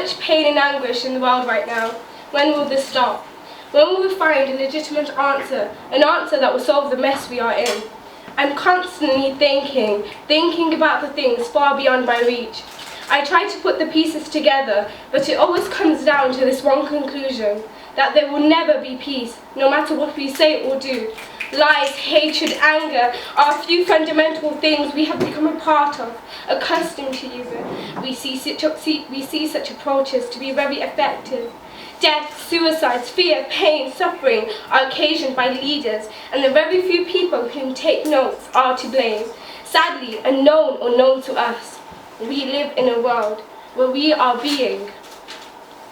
much pain and anguish in the world right now. When will this stop? When will we find a legitimate answer, an answer that will solve the mess we are in? I'm constantly thinking about the things far beyond my reach. I try to put the pieces together, but it always comes down to this one conclusion, that there will never be peace, no matter what we say or do. Lies, hatred, anger are a few fundamental things we have become a part of, accustomed to using. We see such approaches to be very effective. Death, suicides, fear, pain, suffering are occasioned by leaders, and the very few people who take notes are to blame. Sadly, unknown or known to us, we live in a world where we are being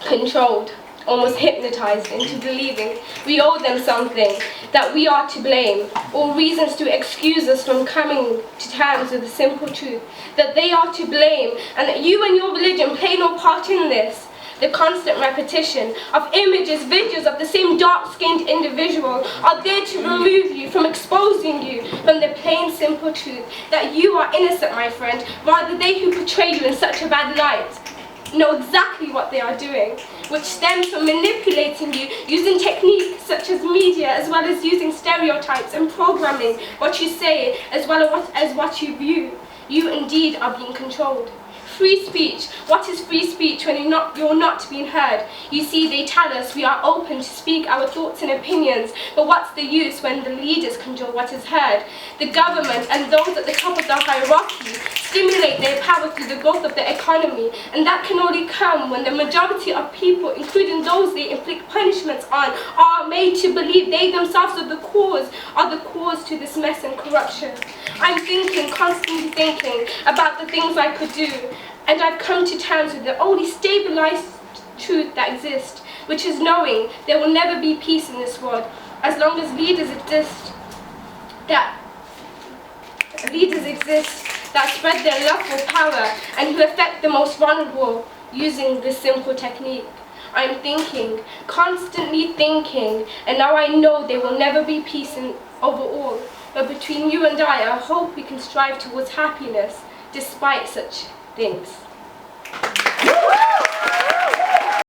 controlled, almost hypnotized into believing we owe them something, that we are to blame, or reasons to excuse us from coming to terms with the simple truth, that they are to blame, and that you and your religion play no part in this. The constant repetition of images, videos of the same dark-skinned individual are there to remove you from exposing you from the plain, simple truth that you are innocent, my friend, rather they who portray you in such a bad light know exactly what they are doing, which stems from manipulating you using techniques such as media, as well as using stereotypes and programming what you say as well as what you view. You indeed are being controlled. Free speech. What is free speech when you're not being heard? You see, they tell us we are open to speak our thoughts and opinions, but what's the use when the leaders control what is heard? The government and those at the top of the hierarchy stimulate their power through the growth of the economy, and that can only come when the majority of people, including those they inflict punishments on, are made to believe they themselves are the cause to this mess and corruption. I'm constantly thinking about the things I could do, and I've come to terms with the only stabilized truth that exists, which is knowing there will never be peace in this world as long as leaders exist that spread their love for power and who affect the most vulnerable using this simple technique. I'm constantly thinking, and now I know there will never be peace overall. But between you and I hope we can strive towards happiness despite such things.